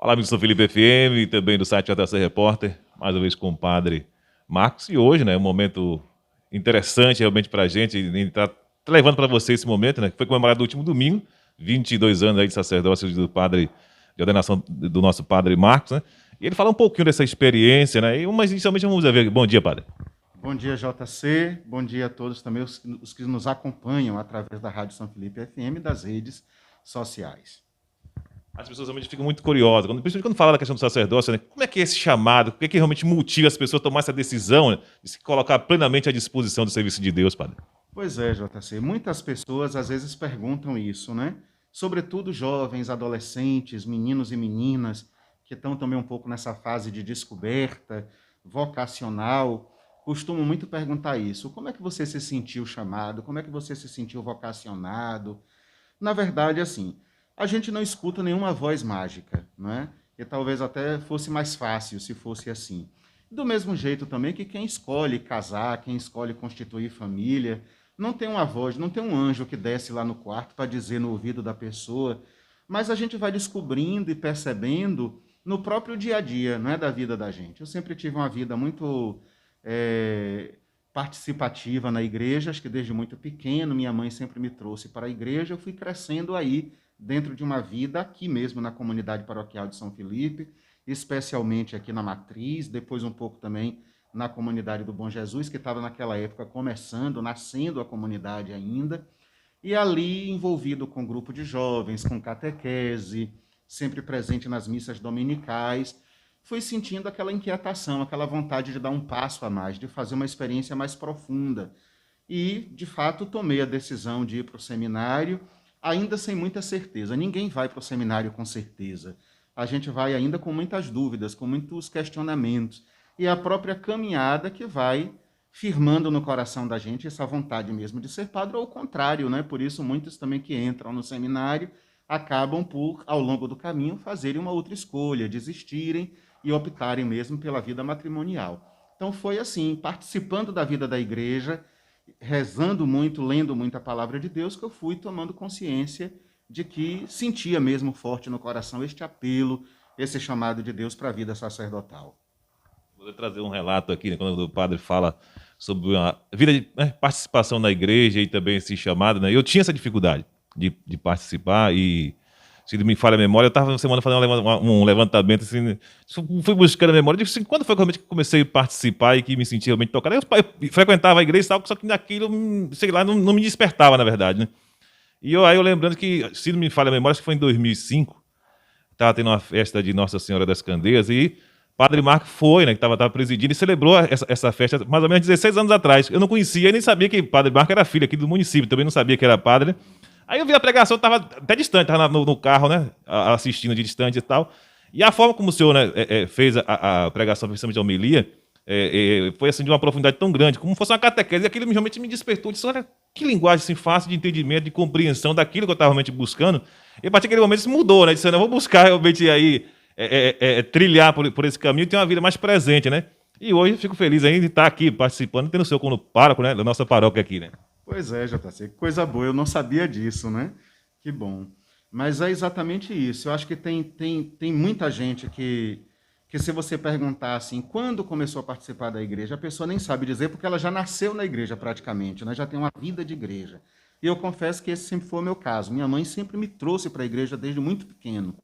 Olá, amigos do Felipe FM e também do site JC Repórter, mais uma vez com o padre Marcos. E hoje, né, um momento interessante realmente para a gente, está levando para você esse momento, né, que foi comemorado no último domingo, 22 anos aí de sacerdócio do padre, de ordenação do nosso padre Marcos, né, e ele fala um pouquinho dessa experiência, né, mas inicialmente vamos ver. Bom dia, padre. Bom dia, JC. Bom dia a todos também, os que nos acompanham através da Rádio São Felipe FM e das redes sociais. As pessoas realmente ficam muito curiosas, principalmente quando fala da questão do sacerdócio, né? Como é que é esse chamado? O que é que realmente motiva as pessoas a tomar essa decisão, né, de se colocar plenamente à disposição do serviço de Deus, padre? Pois é, JC. Muitas pessoas às vezes perguntam isso, né? Sobretudo jovens, adolescentes, meninos e meninas que estão também um pouco nessa fase de descoberta vocacional, costumam muito perguntar isso. Como é que você se sentiu chamado? Como é que você se sentiu vocacionado? Na verdade, assim, a gente não escuta nenhuma voz mágica, não é? E talvez até fosse mais fácil se fosse assim. Do mesmo jeito também que quem escolhe casar, quem escolhe constituir família, não tem uma voz, não tem um anjo que desce lá no quarto para dizer no ouvido da pessoa, mas a gente vai descobrindo e percebendo no próprio dia a dia, não é, da vida da gente. Eu sempre tive uma vida muito é, participativa na igreja, acho que desde muito pequeno, minha mãe sempre me trouxe para a igreja, eu fui crescendo aí dentro de uma vida aqui mesmo na comunidade paroquial de São Felipe, especialmente aqui na Matriz, depois um pouco também na comunidade do Bom Jesus, que estava naquela época começando, nascendo a comunidade ainda, e ali envolvido com um grupo de jovens, com catequese, sempre presente nas missas dominicais, fui sentindo aquela inquietação, aquela vontade de dar um passo a mais, de fazer uma experiência mais profunda. E, de fato, tomei a decisão de ir para o seminário, ainda sem muita certeza. Ninguém vai para o seminário com certeza. A gente vai ainda com muitas dúvidas, com muitos questionamentos. E a própria caminhada que vai firmando no coração da gente essa vontade mesmo de ser padre, ou o contrário, né? Por isso, muitos também que entram no seminário acabam por, ao longo do caminho, fazerem uma outra escolha, desistirem e optarem mesmo pela vida matrimonial. Então foi assim, participando da vida da igreja, rezando muito, lendo muito a palavra de Deus, que eu fui tomando consciência de que sentia mesmo forte no coração este apelo, esse chamado de Deus para a vida sacerdotal. Vou trazer um relato aqui, né, quando o padre fala sobre a vida de, né, participação na igreja e também esse chamado, né? Eu tinha essa dificuldade de participar e, se não me falha a memória, eu estava na semana fazendo um levantamento, assim, fui buscando a memória, eu disse assim, quando foi realmente que eu comecei a participar e que me senti realmente tocado? Eu frequentava a igreja e tal, só que naquilo, sei lá, não me despertava, na verdade, né? E aí eu lembrando que, se não me falha a memória, acho que foi em 2005, estava tendo uma festa de Nossa Senhora das Candeias e Padre Marco foi, né, que estava presidindo e celebrou essa festa mais ou menos 16 anos atrás. Eu não conhecia e nem sabia que Padre Marco era filho aqui do município, também não sabia que era padre. Aí eu vi a pregação, estava até distante, estava no carro, né, assistindo de distante e tal. E a forma como o senhor, né, fez a pregação, principalmente a homilia, foi assim de uma profundidade tão grande, como fosse uma catequese, e aquilo realmente me despertou. Eu disse, olha, que linguagem assim, fácil de entendimento, de compreensão daquilo que eu estava realmente buscando. E a partir daquele momento isso mudou, né? Disse, eu vou buscar realmente aí trilhar por esse caminho e ter uma vida mais presente, né? E hoje eu fico feliz ainda de estar aqui participando, tendo o senhor como pároco, né, da nossa paróquia aqui, né? Pois é, JC, que coisa boa, eu não sabia disso, né? Que bom. Mas é exatamente isso. Eu acho que tem muita gente que se você perguntar assim, quando começou a participar da igreja, a pessoa nem sabe dizer, porque ela já nasceu na igreja praticamente, né? Já tem uma vida de igreja. E eu confesso que esse sempre foi o meu caso. Minha mãe sempre me trouxe para a igreja desde muito pequeno.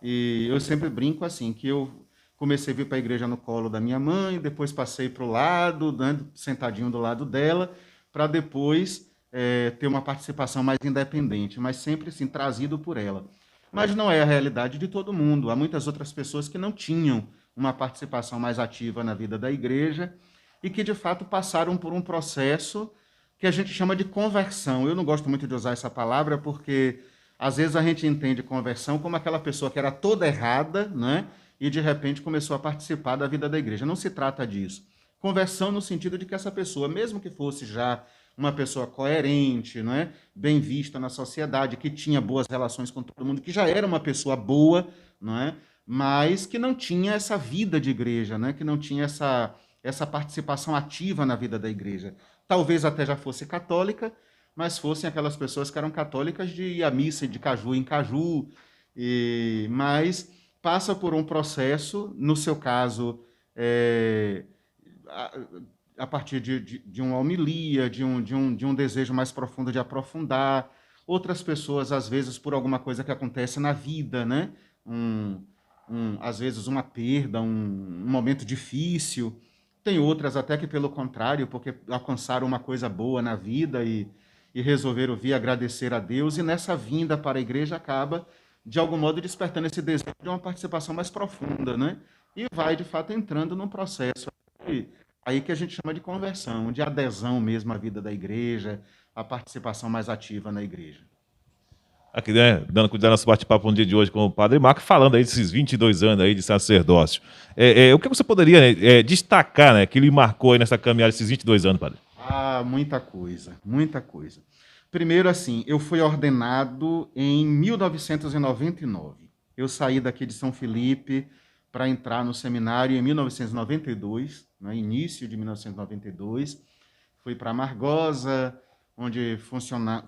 E eu sempre brinco assim, que eu comecei a vir para a igreja no colo da minha mãe, depois passei para o lado, né, sentadinho do lado dela, para depois ter uma participação mais independente, mas sempre assim, trazido por ela. Mas não é a realidade de todo mundo. Há muitas outras pessoas que não tinham uma participação mais ativa na vida da igreja e que, de fato, passaram por um processo que a gente chama de conversão. Eu não gosto muito de usar essa palavra porque, às vezes, a gente entende conversão como aquela pessoa que era toda errada, né? E, de repente, começou a participar da vida da igreja. Não se trata disso. Conversão no sentido de que essa pessoa, mesmo que fosse já uma pessoa coerente, não é? Bem vista na sociedade, que tinha boas relações com todo mundo, que já era uma pessoa boa, não é? Mas que não tinha essa vida de igreja, né? Que não tinha essa participação ativa na vida da igreja. Talvez até já fosse católica, mas fossem aquelas pessoas que eram católicas de ir à missa de caju em caju, mas passa por um processo, no seu caso, é, a, a partir de uma homilia, de um desejo mais profundo de aprofundar. Outras pessoas, às vezes, por alguma coisa que acontece na vida, né? Um, às vezes, uma perda, um momento difícil. Tem outras até que, pelo contrário, porque alcançaram uma coisa boa na vida e resolveram vir agradecer a Deus, e nessa vinda para a igreja acaba, de algum modo, despertando esse desejo de uma participação mais profunda, né? E vai, de fato, entrando num processo aí que a gente chama de conversão, de adesão mesmo à vida da igreja, a participação mais ativa na igreja. Aqui, né, dando cuidado nosso bate-papo no dia de hoje com o Padre Marco, falando aí desses 22 anos aí de sacerdócio. O que você poderia, né, destacar, né, que lhe marcou aí nessa caminhada desses 22 anos, Padre? Ah, muita coisa, muita coisa. Primeiro, assim, eu fui ordenado em 1999. Eu saí daqui de São Felipe para entrar no seminário em 1992, né, início de 1992. Fui para Margosa, onde funciona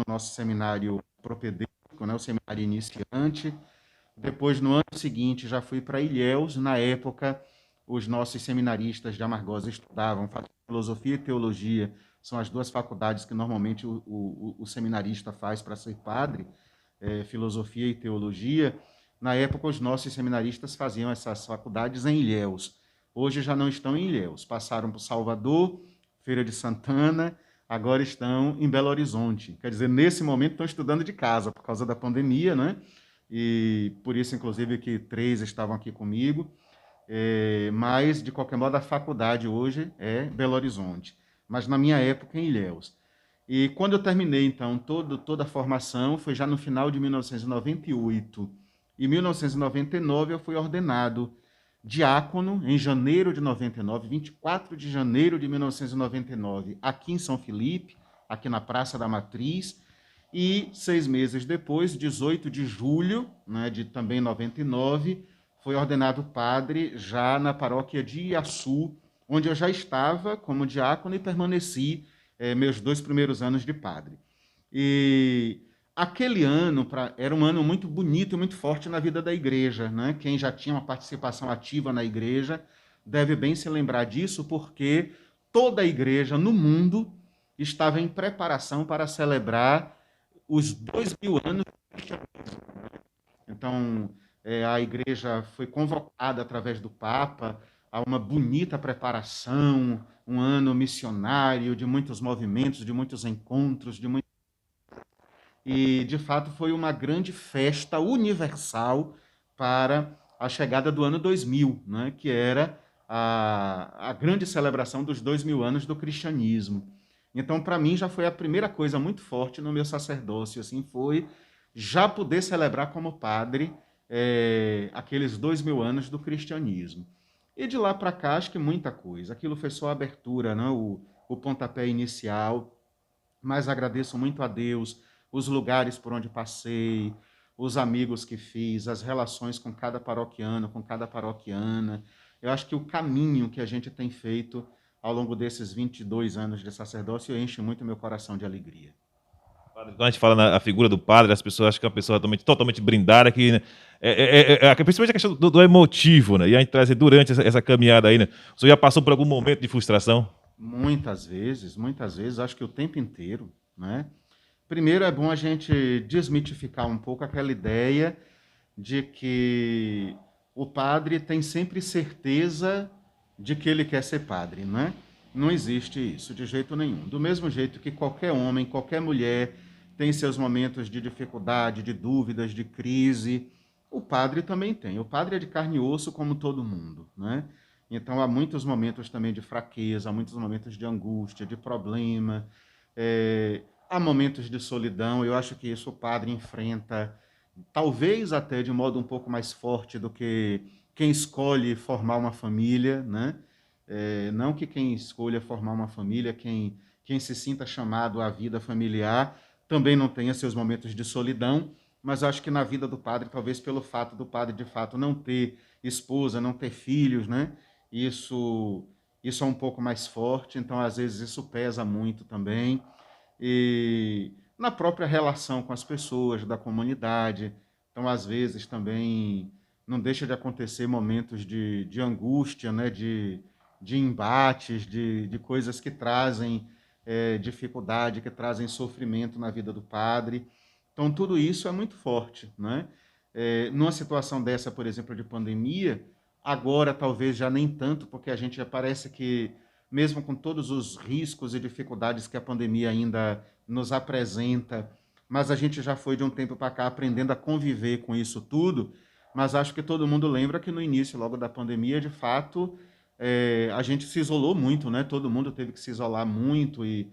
o nosso seminário propedêutico, né, o seminário iniciante. Depois, no ano seguinte, já fui para Ilhéus. Na época, os nossos seminaristas de Amargosa estudavam filosofia e teologia. São as duas faculdades que normalmente o seminarista faz para ser padre, filosofia e teologia. Na época, os nossos seminaristas faziam essas faculdades em Ilhéus. Hoje já não estão em Ilhéus. Passaram por Salvador, Feira de Santana, agora estão em Belo Horizonte. Quer dizer, nesse momento estão estudando de casa, por causa da pandemia, né? E por isso, inclusive, que 3 estavam aqui comigo. Mas, de qualquer modo, a faculdade hoje é Belo Horizonte. Mas, na minha época, em Ilhéus. E quando eu terminei, então, toda a formação, foi já no final de 1998. Em 1999, eu fui ordenado diácono, em janeiro de 99, 24 de janeiro de 1999, aqui em São Felipe, aqui na Praça da Matriz. E 6 meses depois, 18 de julho, né, de também 99, foi ordenado padre já na paróquia de Iaçu, onde eu já estava como diácono e permaneci meus 2 primeiros anos de padre. E aquele ano era um ano muito bonito e muito forte na vida da igreja, né? Quem já tinha uma participação ativa na igreja deve bem se lembrar disso, porque toda a igreja no mundo estava em preparação para celebrar os 2000 anos. Então, a igreja foi convocada através do Papa a uma bonita preparação, um ano missionário, de muitos movimentos, de muitos encontros, e, de fato, foi uma grande festa universal para a chegada do ano 2000, né, que era a grande celebração dos 2000 anos do cristianismo. Então, para mim, já foi a primeira coisa muito forte no meu sacerdócio, assim, foi já poder celebrar como padre aqueles 2000 anos do cristianismo. E de lá para cá, acho que muita coisa. Aquilo foi só a abertura, né? O pontapé inicial, mas agradeço muito a Deus os lugares por onde passei, os amigos que fiz, as relações com cada paroquiano, com cada paroquiana. Eu acho que o caminho que a gente tem feito ao longo desses 22 anos de sacerdócio enche muito meu coração de alegria. Quando a gente fala na a figura do padre, as pessoas acham que é uma pessoa totalmente brindada, que, né, principalmente a questão do emotivo, né? E a gente traz durante essa caminhada aí, né? O senhor já passou por algum momento de frustração? Muitas vezes, acho que o tempo inteiro, né? Primeiro é bom a gente desmitificar um pouco aquela ideia de que o padre tem sempre certeza de que ele quer ser padre, né? Não existe isso de jeito nenhum. Do mesmo jeito que qualquer homem, qualquer mulher tem seus momentos de dificuldade, de dúvidas, de crise, o padre também tem. O padre é de carne e osso como todo mundo, né? Então há muitos momentos também de fraqueza, há muitos momentos de angústia, de problema, há momentos de solidão. Eu acho que isso o padre enfrenta, talvez até de modo um pouco mais forte do que quem escolhe formar uma família, né? Não que quem escolha formar uma família, quem se sinta chamado à vida familiar, também não tenha seus momentos de solidão, mas acho que na vida do padre, talvez pelo fato do padre de fato não ter esposa, não ter filhos, né? Isso, isso é um pouco mais forte, então às vezes isso pesa muito também. E na própria relação com as pessoas da comunidade. Então, às vezes, também não deixa de acontecer momentos de angústia, né? De embates, de coisas que trazem dificuldade, que trazem sofrimento na vida do padre. Então, tudo isso é muito forte, né? Numa situação dessa, por exemplo, de pandemia, agora talvez já nem tanto, porque a gente já parece que, mesmo com todos os riscos e dificuldades que a pandemia ainda nos apresenta, mas a gente já foi de um tempo para cá aprendendo a conviver com isso tudo, mas acho que todo mundo lembra que no início, logo da pandemia, de fato, a gente se isolou muito, né? Todo mundo teve que se isolar muito e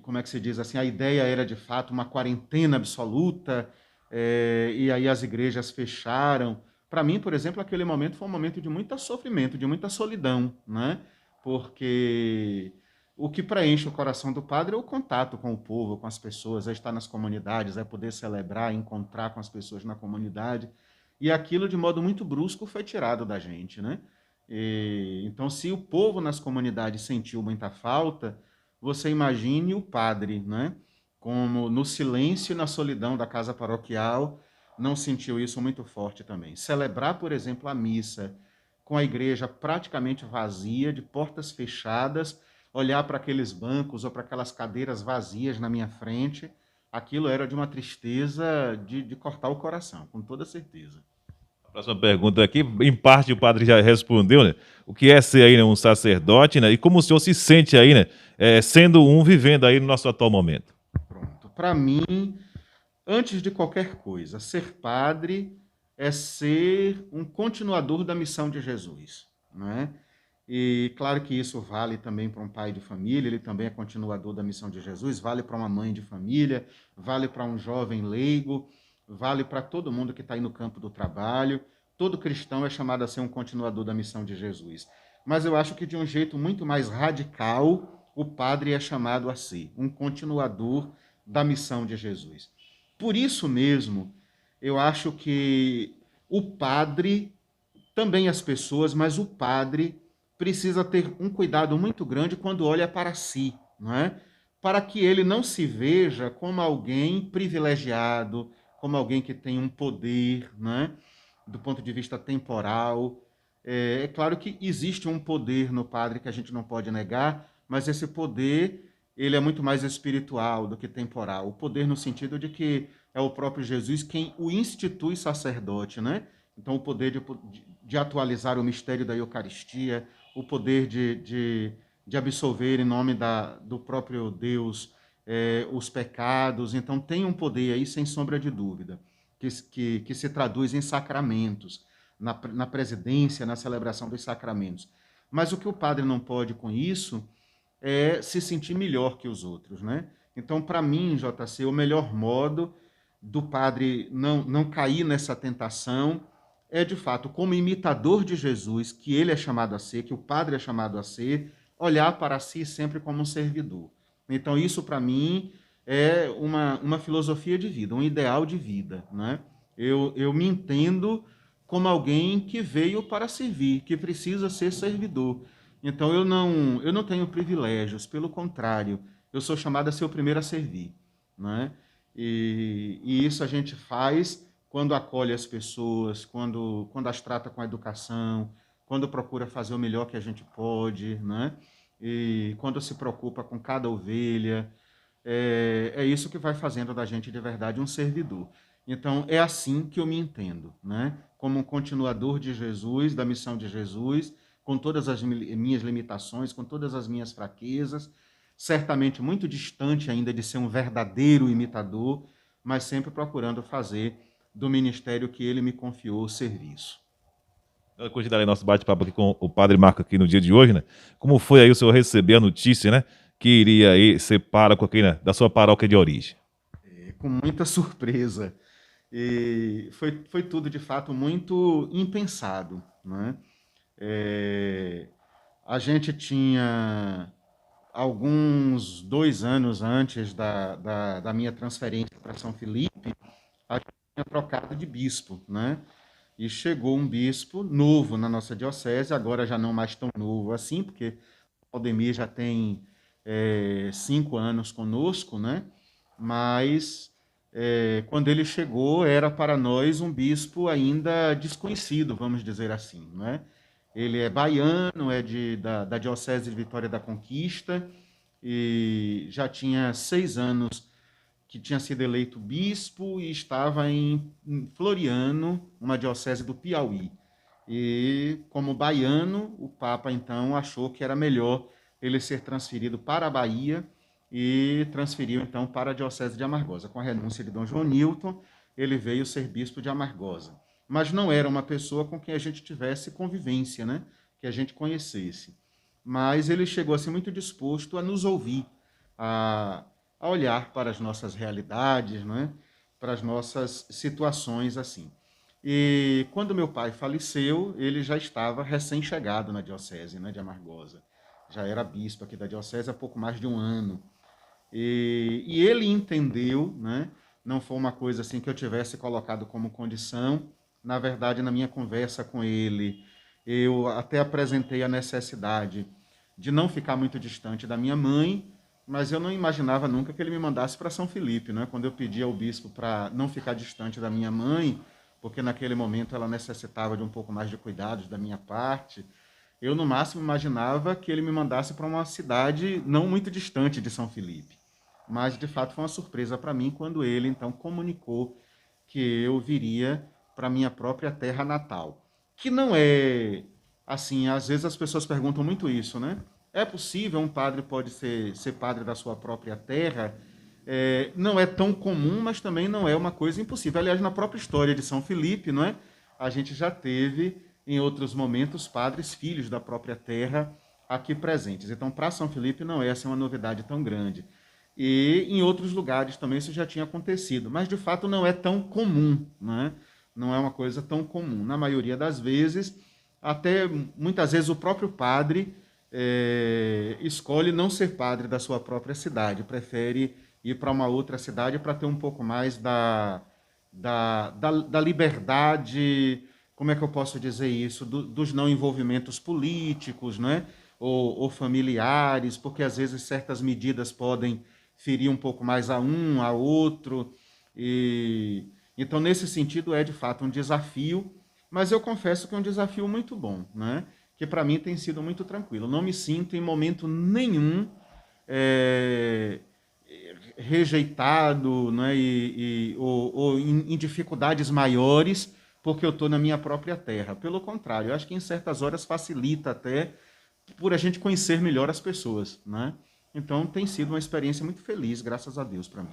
como é que se diz assim, a ideia era de fato uma quarentena absoluta, e aí as igrejas fecharam. Para mim, por exemplo, aquele momento foi um momento de muito sofrimento, de muita solidão, né? Porque o que preenche o coração do padre é o contato com o povo, com as pessoas, é estar nas comunidades, é poder celebrar, encontrar com as pessoas na comunidade. E aquilo, de modo muito brusco, foi tirado da gente, né? Então, se o povo nas comunidades sentiu muita falta, você imagine o padre, né? Como no silêncio e na solidão da casa paroquial, não sentiu isso muito forte também. Celebrar, por exemplo, a missa com a igreja praticamente vazia, de portas fechadas, olhar para aqueles bancos ou para aquelas cadeiras vazias na minha frente, aquilo era de uma tristeza de cortar o coração, com toda certeza. A próxima pergunta aqui, em parte o padre já respondeu, né? O que é ser aí, né, um sacerdote, né? E como o senhor se sente aí, né? Sendo um, vivendo aí no nosso atual momento. Pronto. Para mim, antes de qualquer coisa, ser padre é ser um continuador da missão de Jesus, não é? E claro que isso vale também para um pai de família, ele também é continuador da missão de Jesus, vale para uma mãe de família, vale para um jovem leigo, vale para todo mundo que está aí no campo do trabalho. Todo cristão é chamado a ser um continuador da missão de Jesus. Mas eu acho que de um jeito muito mais radical, o padre é chamado a ser um continuador da missão de Jesus. Por isso mesmo, eu acho que o padre, também as pessoas, mas o padre precisa ter um cuidado muito grande quando olha para si, não é? Para que ele não se veja como alguém privilegiado, como alguém que tem um poder, não é? Do ponto de vista temporal. É claro que existe um poder no padre que a gente não pode negar, mas esse poder ele é muito mais espiritual do que temporal. O poder no sentido de que é o próprio Jesus quem o institui sacerdote, né? Então, o poder de atualizar o mistério da Eucaristia, o poder de absolver em nome do próprio Deus os pecados. Então, tem um poder aí, sem sombra de dúvida, que se traduz em sacramentos, na presidência, na celebração dos sacramentos. Mas o que o padre não pode com isso é se sentir melhor que os outros, né? Então, para mim, JC, o melhor modo do padre não cair nessa tentação é, de fato, como imitador de Jesus, que ele é chamado a ser, que o padre é chamado a ser, olhar para si sempre como um servidor. Então, isso, para mim, é uma filosofia de vida, um ideal de vida, né? Eu me entendo como alguém que veio para servir, que precisa ser servidor. Então, eu não tenho privilégios, pelo contrário, eu sou chamado a ser o primeiro a servir, né? E isso a gente faz quando acolhe as pessoas, quando as trata com educação, quando procura fazer o melhor que a gente pode, né? E quando se preocupa com cada ovelha. É isso que vai fazendo da gente de verdade um servidor. Então, é assim que eu me entendo, né? Como um continuador de Jesus, da missão de Jesus, com todas as minhas limitações, com todas as minhas fraquezas, certamente muito distante ainda de ser um verdadeiro imitador, mas sempre procurando fazer do ministério que ele me confiou o serviço. Vamos continuar aí nosso bate-papo aqui com o padre Marco aqui no dia de hoje, né? Como foi aí o senhor receber a notícia, né? Que iria aí ser pároco aqui, né? Da sua paróquia de origem. Com muita surpresa. E foi tudo, de fato, muito impensado, né? A gente tinha, alguns 2 anos antes da minha transferência para São Felipe, a gente tinha trocado de bispo, né? E chegou um bispo novo na nossa diocese, agora já não mais tão novo assim, porque o Aldemir já tem 5 anos conosco, né? Mas Quando ele chegou, era para nós um bispo ainda desconhecido, vamos dizer assim, né? Ele é baiano, da Diocese de Vitória da Conquista, e já tinha 6 anos que tinha sido eleito bispo e estava em Floriano, uma diocese do Piauí. E, como baiano, o Papa então achou que era melhor ele ser transferido para a Bahia e transferiu então para a diocese de Amargosa. Com a renúncia de Dom João Newton, ele veio ser bispo de Amargosa. Mas não era uma pessoa com quem a gente tivesse convivência, né? Que a gente conhecesse. Mas ele chegou assim muito disposto a nos ouvir, a, a olhar para as nossas realidades, né? Para as nossas situações assim. E quando meu pai faleceu, ele já estava recém-chegado na diocese, né, de Amargosa. Já era bispo aqui da diocese há pouco mais de um ano. E ele entendeu, né? Não foi uma coisa assim que eu tivesse colocado como condição. Na verdade, na minha conversa com ele, eu até apresentei a necessidade de não ficar muito distante da minha mãe, mas eu não imaginava nunca que ele me mandasse para São Felipe, né? Quando eu pedi ao bispo para não ficar distante da minha mãe, porque naquele momento ela necessitava de um pouco mais de cuidados da minha parte, eu no máximo imaginava que ele me mandasse para uma cidade não muito distante de São Felipe. Mas de fato foi uma surpresa para mim quando ele então comunicou que eu viria para minha própria terra natal. Que não é assim, às vezes as pessoas perguntam muito isso, né? É possível um padre pode ser padre da sua própria terra? Não é tão comum, mas também não é uma coisa impossível. Aliás, na própria história de São Felipe, não é? A gente já teve em outros momentos padres filhos da própria terra aqui presentes. Então, para São Felipe não é uma novidade tão grande. E em outros lugares também isso já tinha acontecido, mas de fato não é tão comum, né? Não é uma coisa tão comum. Na maioria das vezes, até muitas vezes o próprio padre escolhe não ser padre da sua própria cidade, prefere ir para uma outra cidade para ter um pouco mais da liberdade, como é que eu posso dizer isso, dos não envolvimentos políticos, né? Ou familiares, porque às vezes certas medidas podem ferir um pouco mais a um, a outro. E então, nesse sentido, é de fato um desafio, mas eu confesso que é um desafio muito bom, né? Que para mim tem sido muito tranquilo. Não me sinto em momento nenhum é, rejeitado, né? Ou em dificuldades maiores porque eu estou na minha própria terra. Pelo contrário, eu acho que em certas horas facilita até por a gente conhecer melhor as pessoas, né? Então tem sido uma experiência muito feliz, graças a Deus, para mim.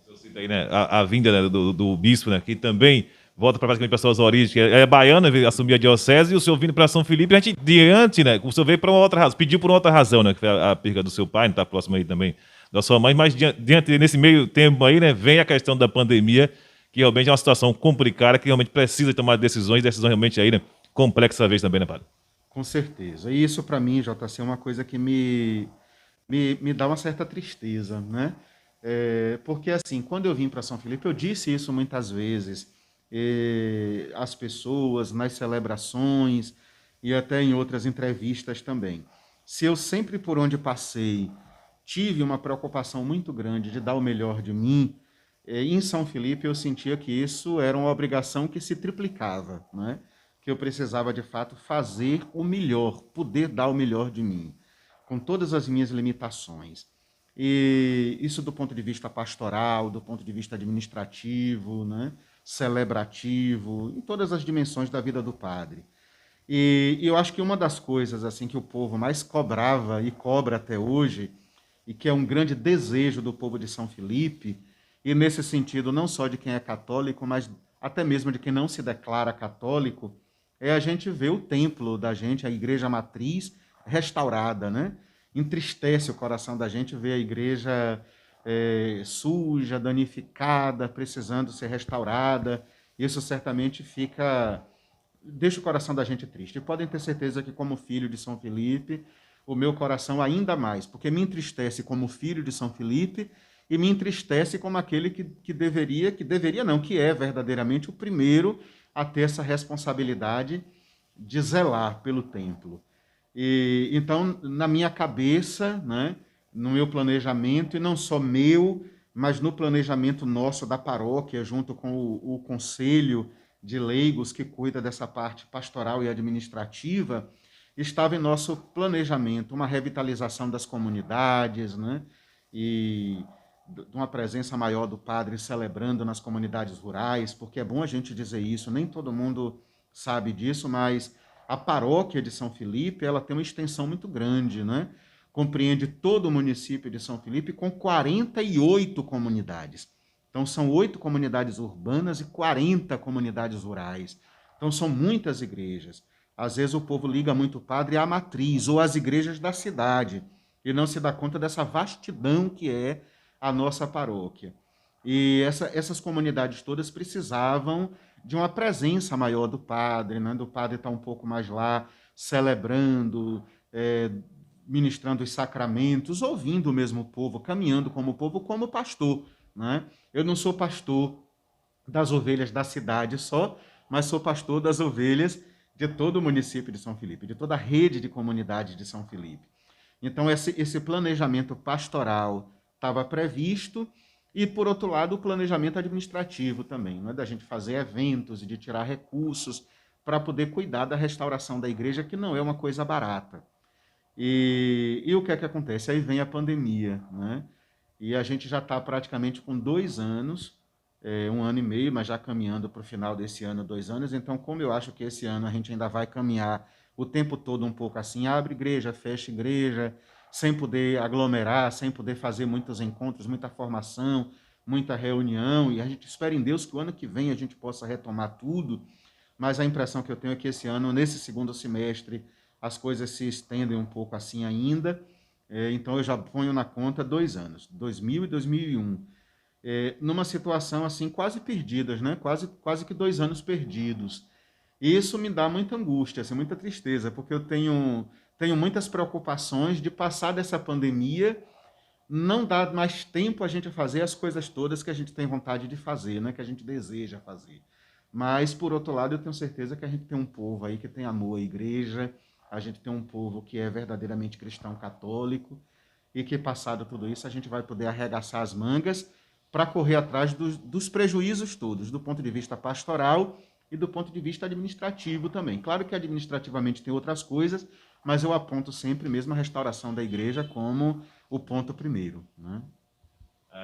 Eu cito aí, né, a vinda, né, do bispo, né, que também volta praticamente para suas origens, que é baiana, veio assumir a diocese, e o senhor vindo para São Felipe, a gente, diante, né, o senhor veio para uma outra razão, pediu por uma outra razão, né, que foi a perda do seu pai, não está próximo aí também da sua mãe, mas diante nesse meio tempo aí, né, vem a questão da pandemia, que realmente é uma situação complicada, que realmente precisa tomar decisões realmente aí, né, complexas às vezes também, né, padre? Com certeza. E isso, para mim, JC, é uma coisa que me dá uma certa tristeza, né? Porque, assim, quando eu vim para São Felipe, eu disse isso muitas vezes, às pessoas, nas celebrações e até em outras entrevistas também. Se eu sempre, por onde passei, tive uma preocupação muito grande de dar o melhor de mim, em São Felipe eu sentia que isso era uma obrigação que se triplicava, né? Que eu precisava, de fato, fazer o melhor, poder dar o melhor de mim com todas as minhas limitações. E isso do ponto de vista pastoral, do ponto de vista administrativo, né? Celebrativo, em todas as dimensões da vida do padre. E eu acho que uma das coisas assim que o povo mais cobrava e cobra até hoje, e que é um grande desejo do povo de São Felipe, e nesse sentido não só de quem é católico, mas até mesmo de quem não se declara católico, é a gente ver o templo da gente, a igreja matriz, restaurada, né? Entristece o coração da gente ver a igreja suja, danificada, precisando ser restaurada. Isso certamente deixa o coração da gente triste. E podem ter certeza que, como filho de São Felipe, o meu coração ainda mais, porque me entristece como filho de São Felipe e me entristece como aquele que deveria não, que é verdadeiramente o primeiro a ter essa responsabilidade de zelar pelo templo. E então, na minha cabeça, né, no meu planejamento, e não só meu, mas no planejamento nosso da paróquia, junto com o conselho de leigos que cuida dessa parte pastoral e administrativa, estava em nosso planejamento uma revitalização das comunidades, né? E de uma presença maior do padre celebrando nas comunidades rurais, porque é bom a gente dizer isso, nem todo mundo sabe disso, mas a paróquia de São Felipe, ela tem uma extensão muito grande, né? Compreende todo o município de São Felipe com 48 comunidades. Então, são 8 comunidades urbanas e 40 comunidades rurais. Então, são muitas igrejas. Às vezes, o povo liga muito o padre à matriz ou às igrejas da cidade e não se dá conta dessa vastidão que é a nossa paróquia. E essas comunidades todas precisavam de uma presença maior do padre, né? Do padre estar um pouco mais lá, celebrando, ministrando os sacramentos, ouvindo mesmo o povo, caminhando como povo, como pastor, né? Eu não sou pastor das ovelhas da cidade só, mas sou pastor das ovelhas de todo o município de São Felipe, de toda a rede de comunidades de São Felipe. Então, esse planejamento pastoral estava previsto e, por outro lado, o planejamento administrativo também, não é da gente fazer eventos e de tirar recursos para poder cuidar da restauração da igreja, que não é uma coisa barata. E o que é que acontece? Aí vem a pandemia, né? E a gente já está praticamente com 2 anos, 1 ano e meio, mas já caminhando para o final desse ano, 2 anos. Então, como eu acho que esse ano a gente ainda vai caminhar o tempo todo um pouco assim, abre igreja, fecha igreja, sem poder aglomerar, sem poder fazer muitos encontros, muita formação, muita reunião, e a gente espera em Deus que o ano que vem a gente possa retomar tudo, mas a impressão que eu tenho é que esse ano, nesse segundo semestre, as coisas se estendem um pouco assim ainda, então eu já ponho na conta 2 anos, 2000 e 2001, numa situação assim quase perdidas, né? Quase que 2 anos perdidos. E isso me dá muita angústia, assim, muita tristeza, porque eu tenho muitas preocupações de passar dessa pandemia, não dá mais tempo a gente fazer as coisas todas que a gente tem vontade de fazer, né? Que a gente deseja fazer. Mas, por outro lado, eu tenho certeza que a gente tem um povo aí que tem amor à igreja, a gente tem um povo que é verdadeiramente cristão católico, e que, passado tudo isso, a gente vai poder arregaçar as mangas para correr atrás dos prejuízos todos, do ponto de vista pastoral e do ponto de vista administrativo também. Claro que administrativamente tem outras coisas, mas eu aponto sempre mesmo a restauração da igreja como o ponto primeiro, né?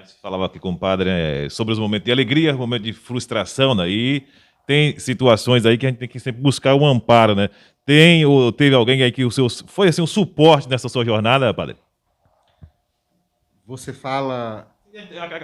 Você falava aqui com o padre sobre os momentos de alegria, momentos de frustração, né? E tem situações aí que a gente tem que sempre buscar um amparo, né? Tem ou teve alguém aí que foi assim um suporte nessa sua jornada, padre? Você fala.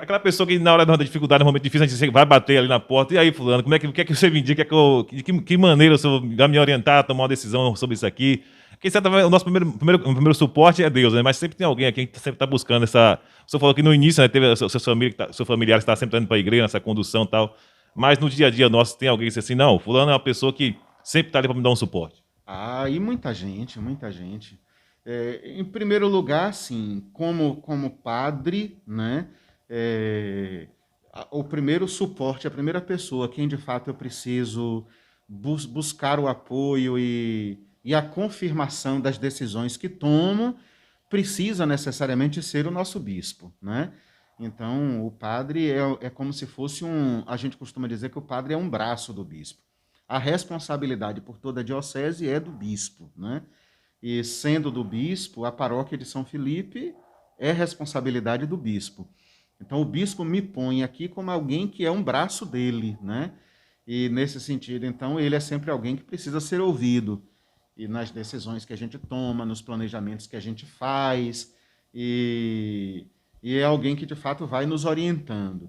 Aquela pessoa que na hora da dificuldade, no momento difícil, a gente vai bater ali na porta. E aí, fulano, o que é que você me indica? De que maneira o senhor vai me orientar a tomar uma decisão sobre isso aqui? Porque certamente o nosso primeiro suporte é Deus, né? Mas sempre tem alguém aqui que sempre está buscando essa. O senhor falou que no início, né, teve seu familiar que está sempre indo para a igreja, nessa condução e tal. Mas no dia a dia nosso tem alguém que diz assim: não, fulano é uma pessoa que sempre está ali para me dar um suporte. Ah, e muita gente, muita gente. Em primeiro lugar, sim, como padre, né? O primeiro suporte, a primeira pessoa, quem de fato eu preciso buscar o apoio e a confirmação das decisões que tomo, precisa necessariamente ser o nosso bispo, né? Então, o padre é como se fosse um. A gente costuma dizer que o padre é um braço do bispo. A responsabilidade por toda a diocese é do bispo, né? E sendo do bispo, a paróquia de São Felipe é responsabilidade do bispo. Então, o bispo me põe aqui como alguém que é um braço dele, né? E nesse sentido, então, ele é sempre alguém que precisa ser ouvido. E nas decisões que a gente toma, nos planejamentos que a gente faz, e é alguém que de fato vai nos orientando.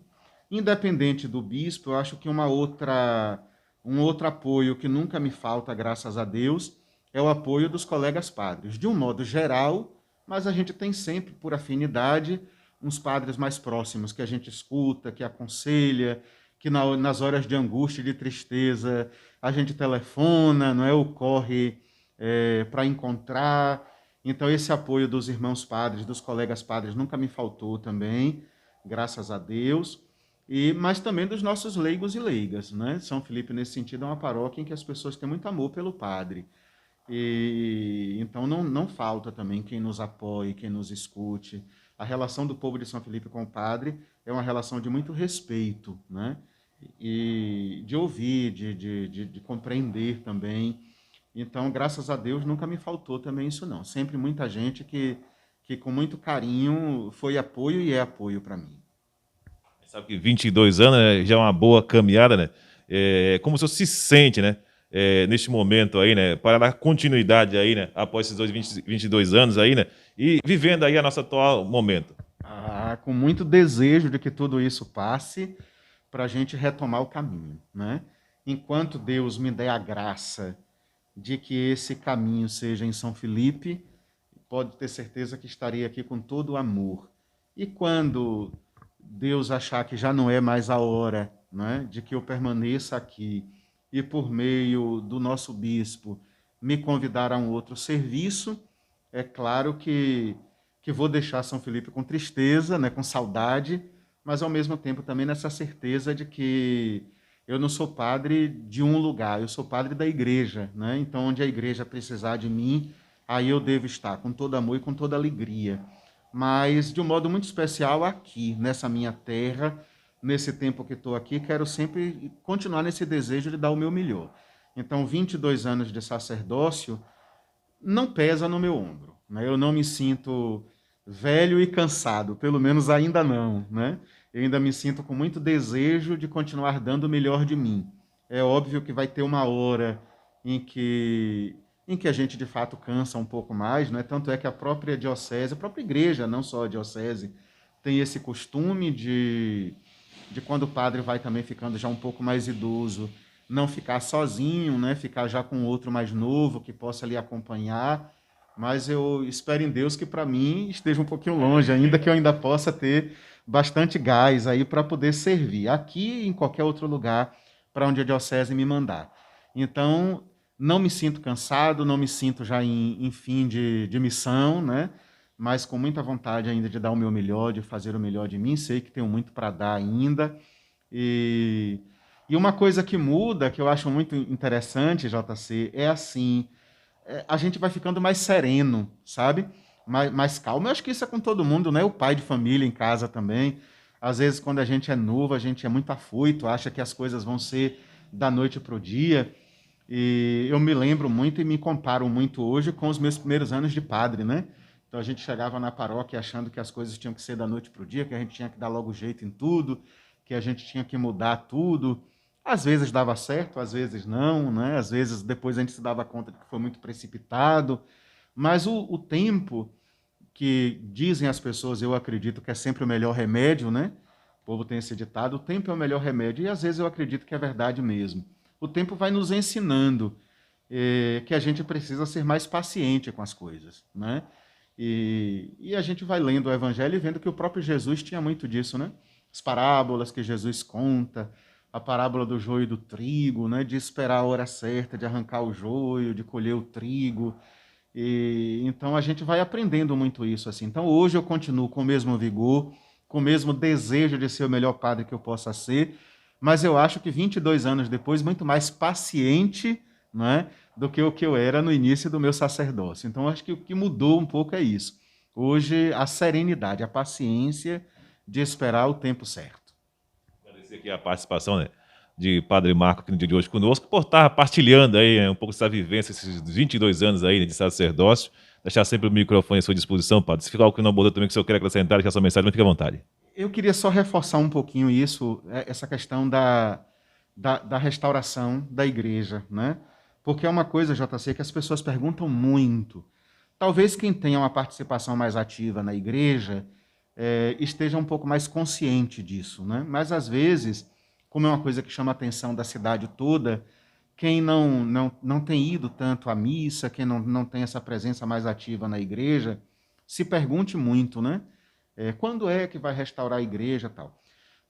Independente do bispo, eu acho que um outro apoio que nunca me falta, graças a Deus, é o apoio dos colegas padres. De um modo geral, mas a gente tem sempre, por afinidade, uns padres mais próximos que a gente escuta, que aconselha, que nas horas de angústia e de tristeza a gente telefona, não é? O corre para encontrar. Então, esse apoio dos irmãos padres, dos colegas padres, nunca me faltou também, graças a Deus. Mas também dos nossos leigos e leigas, né? São Felipe, nesse sentido, é uma paróquia em que as pessoas têm muito amor pelo padre. E então não falta também quem nos apoie, quem nos escute. A relação do povo de São Felipe com o padre é uma relação de muito respeito, né? E de ouvir, de compreender também. Então, graças a Deus, nunca me faltou também isso não. Sempre muita gente que com muito carinho foi apoio e é apoio para mim. Sabe que 22 anos, né, já é uma boa caminhada, né? Como o senhor se sente, né? Neste momento aí, né? Para dar continuidade aí, né? Após esses 22 anos aí, né? E vivendo aí a nosso atual momento. Com muito desejo de que tudo isso passe para a gente retomar o caminho, né? Enquanto Deus me der a graça de que esse caminho seja em São Felipe, pode ter certeza que estarei aqui com todo o amor. E quando Deus achar que já não é mais a hora, né, de que eu permaneça aqui e por meio do nosso bispo me convidar a um outro serviço, é claro que vou deixar São Felipe com tristeza, né, com saudade, mas ao mesmo tempo também nessa certeza de que eu não sou padre de um lugar, eu sou padre da igreja, né? Então, onde a igreja precisar de mim, aí eu devo estar com todo amor e com toda alegria. Mas, de um modo muito especial, aqui, nessa minha terra, nesse tempo que estou aqui, quero sempre continuar nesse desejo de dar o meu melhor. Então, 22 anos de sacerdócio não pesa no meu ombro, né? Eu não me sinto velho e cansado, pelo menos ainda não, né? Eu ainda me sinto com muito desejo de continuar dando o melhor de mim. É óbvio que vai ter uma hora em que a gente de fato cansa um pouco mais, né? Tanto é que a própria diocese, a própria igreja, não só a diocese, tem esse costume de quando o padre vai também ficando já um pouco mais idoso, não ficar sozinho, né? Ficar já com outro mais novo que possa lhe acompanhar. Mas eu espero em Deus que para mim esteja um pouquinho longe, ainda que eu ainda possa ter bastante gás aí para poder servir, aqui e em qualquer outro lugar para onde a diocese me mandar. Então, não me sinto cansado, não me sinto já em fim de missão, né? Mas com muita vontade ainda de dar o meu melhor, de fazer o melhor de mim. Sei que tenho muito para dar ainda. E, e uma coisa que muda, que eu acho muito interessante, JC, é assim, a gente vai ficando mais sereno, sabe? Mais calmo. Eu acho que isso é com todo mundo, né? O pai de família em casa também. Às vezes, quando a gente é novo, a gente é muito afoito, acha que as coisas vão ser da noite para o dia. E eu me lembro muito e me comparo muito hoje com os meus primeiros anos de padre, né? Então a gente chegava na paróquia achando que as coisas tinham que ser da noite para o dia, que a gente tinha que dar logo jeito em tudo, que a gente tinha que mudar tudo. Às vezes dava certo, às vezes não, né? Às vezes depois a gente se dava conta de que foi muito precipitado. Mas o tempo que dizem as pessoas, eu acredito que é sempre o melhor remédio, né? O povo tem esse ditado, o tempo é o melhor remédio, e às vezes eu acredito que é verdade mesmo. O tempo vai nos ensinando que a gente precisa ser mais paciente com as coisas, né? E a gente vai lendo o Evangelho e vendo que o próprio Jesus tinha muito disso, né? As parábolas que Jesus conta, a parábola do joio e do trigo, né? De esperar a hora certa, de arrancar o joio, de colher o trigo. E então a gente vai aprendendo muito isso assim. Então hoje eu continuo com o mesmo vigor, com o mesmo desejo de ser o melhor padre que eu possa ser, mas eu acho que 22 anos depois muito mais paciente, né, do que o que eu era no início do meu sacerdócio. Então acho que o que mudou um pouco é isso. Hoje a serenidade, a paciência de esperar o tempo certo. Agradecer aqui a participação, né, de Padre Marco aqui no dia de hoje conosco, por estar partilhando aí, né, um pouco dessa vivência, esses 22 anos aí, né, de sacerdócio. Deixar sempre o microfone à sua disposição, Padre. Se ficar algo que não abordou também, que o senhor quer acrescentar, deixar sua mensagem, fique à vontade. Eu queria só reforçar um pouquinho isso, essa questão da restauração da igreja, né? Porque é uma coisa, JC, que as pessoas perguntam muito. Talvez quem tenha uma participação mais ativa na igreja esteja um pouco mais consciente disso, né? Mas às vezes, como é uma coisa que chama a atenção da cidade toda, quem não tem ido tanto à missa, quem não tem essa presença mais ativa na igreja, se pergunte muito, né? Quando é que vai restaurar a igreja e tal?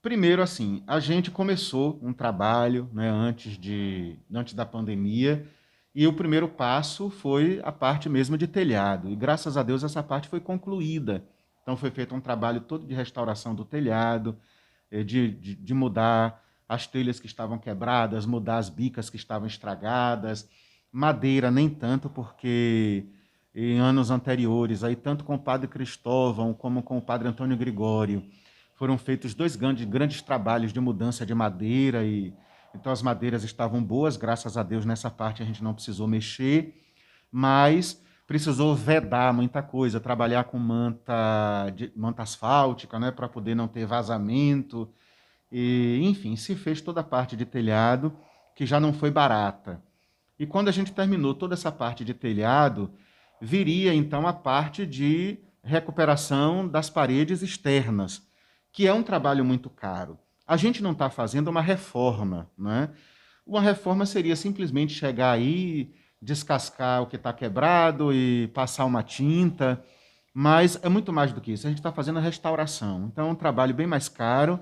Primeiro, assim, a gente começou um trabalho, né, antes da pandemia, e o primeiro passo foi a parte mesmo de telhado. E graças a Deus essa parte foi concluída. Então foi feito um trabalho todo de restauração do telhado, de mudar as telhas que estavam quebradas, mudar as bicas que estavam estragadas, madeira nem tanto, porque em anos anteriores, aí tanto com o padre Cristóvão como com o padre Antônio Gregório, foram feitos dois grandes trabalhos de mudança de madeira, e então as madeiras estavam boas, graças a Deus nessa parte a gente não precisou mexer, mas precisou vedar muita coisa, trabalhar com manta asfáltica, né, para poder não ter vazamento, e enfim, se fez toda a parte de telhado, que já não foi barata. E quando a gente terminou toda essa parte de telhado, viria então a parte de recuperação das paredes externas, que é um trabalho muito caro. A gente não está fazendo uma reforma, né? Uma reforma seria simplesmente chegar aí, descascar o que está quebrado e passar uma tinta, mas é muito mais do que isso. A gente está fazendo a restauração. Então é um trabalho bem mais caro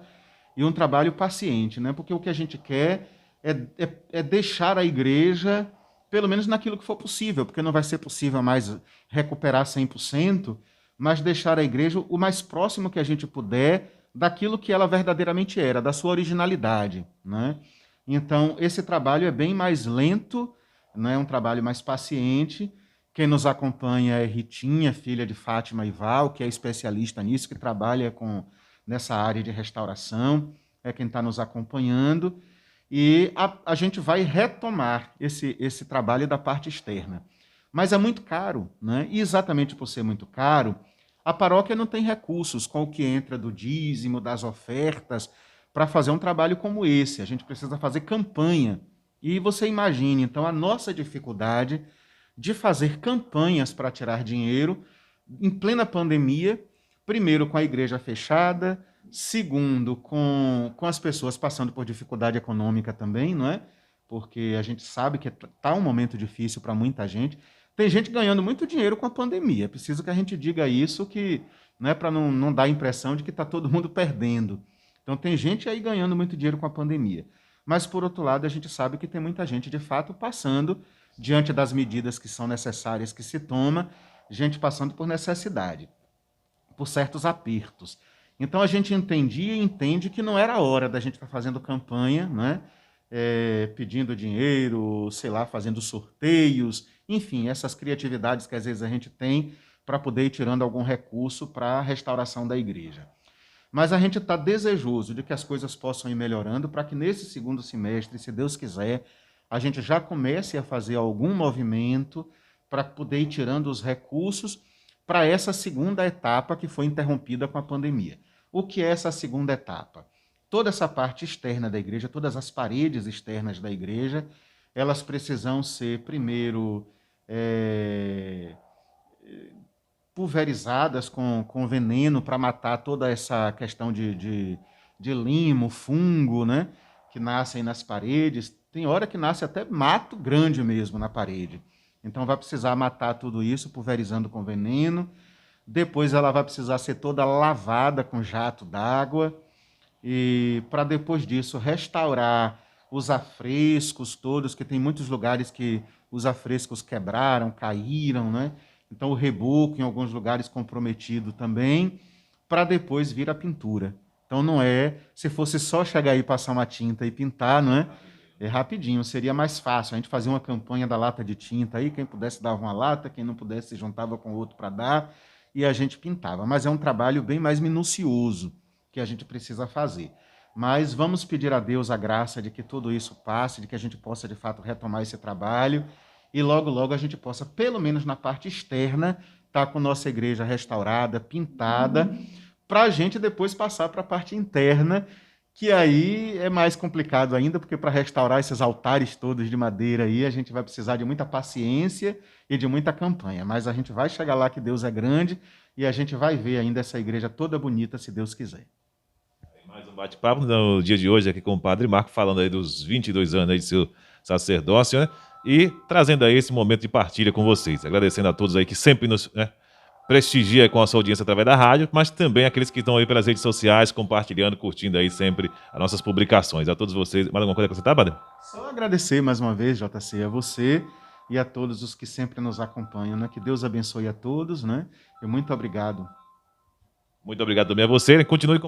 e um trabalho paciente, né? Porque o que a gente quer é deixar a igreja, pelo menos naquilo que for possível, porque não vai ser possível mais recuperar 100%, mas deixar a igreja o mais próximo que a gente puder daquilo que ela verdadeiramente era, da sua originalidade, né? Então, esse trabalho é bem mais lento, né? É um trabalho mais paciente. Quem nos acompanha é Ritinha, filha de Fátima e Val, que é especialista nisso, que trabalha nessa área de restauração, é quem está nos acompanhando. E a gente vai retomar esse trabalho da parte externa. Mas é muito caro, né? E exatamente por ser muito caro, a paróquia não tem recursos com o que entra do dízimo, das ofertas, para fazer um trabalho como esse. A gente precisa fazer campanha. E você imagine, então, a nossa dificuldade de fazer campanhas para tirar dinheiro em plena pandemia, primeiro com a igreja fechada, segundo com as pessoas passando por dificuldade econômica também, não é? Porque a gente sabe que está um momento difícil para muita gente. Tem gente ganhando muito dinheiro com a pandemia. É preciso que a gente diga isso, que não é para não dar a impressão de que está todo mundo perdendo. Então tem gente aí ganhando muito dinheiro com a pandemia. Mas, por outro lado, a gente sabe que tem muita gente, de fato, passando diante das medidas que são necessárias que se toma, gente passando por necessidade, por certos apertos. Então a gente entendia e entende que não era a hora da gente estar fazendo campanha, né? Pedindo dinheiro, sei lá, fazendo sorteios, enfim, essas criatividades que às vezes a gente tem para poder ir tirando algum recurso para a restauração da igreja. Mas a gente está desejoso de que as coisas possam ir melhorando para que nesse segundo semestre, se Deus quiser, a gente já comece a fazer algum movimento para poder ir tirando os recursos para essa segunda etapa que foi interrompida com a pandemia. O que é essa segunda etapa? Toda essa parte externa da igreja, todas as paredes externas da igreja, elas precisam ser, primeiro, pulverizadas com veneno para matar toda essa questão de limo, fungo, né, que nascem nas paredes. Tem hora que nasce até mato grande mesmo na parede. Então vai precisar matar tudo isso, pulverizando com veneno. Depois ela vai precisar ser toda lavada com jato d'água, e para depois disso restaurar os afrescos todos, que tem muitos lugares que os afrescos quebraram, caíram, né? Então o reboco em alguns lugares comprometido também, para depois vir a pintura. Então não é, se fosse só chegar aí, passar uma tinta e pintar, não é? É rapidinho, seria mais fácil. A gente fazia uma campanha da lata de tinta aí, quem pudesse dava uma lata, quem não pudesse se juntava com o outro para dar, e a gente pintava. Mas é um trabalho bem mais minucioso que a gente precisa fazer. Mas vamos pedir a Deus a graça de que tudo isso passe, de que a gente possa, de fato, retomar esse trabalho e logo, logo a gente possa, pelo menos na parte externa, estar com nossa igreja restaurada, pintada, para a gente depois passar para a parte interna, que aí é mais complicado ainda, porque para restaurar esses altares todos de madeira aí, a gente vai precisar de muita paciência e de muita campanha. Mas a gente vai chegar lá, que Deus é grande, e a gente vai ver ainda essa igreja toda bonita, se Deus quiser. Mais um bate-papo no dia de hoje aqui com o Padre Marco, falando aí dos 22 anos aí de seu sacerdócio, né? E trazendo aí esse momento de partilha com vocês. Agradecendo a todos aí que sempre nos prestigia com a sua audiência através da rádio, mas também aqueles que estão aí pelas redes sociais, compartilhando, curtindo aí sempre as nossas publicações. A todos vocês, mais alguma coisa a acrescentar, Padre? Só agradecer mais uma vez, JC, a você e a todos os que sempre nos acompanham, né? Que Deus abençoe a todos, né? E muito obrigado. Muito obrigado também a você. Continue com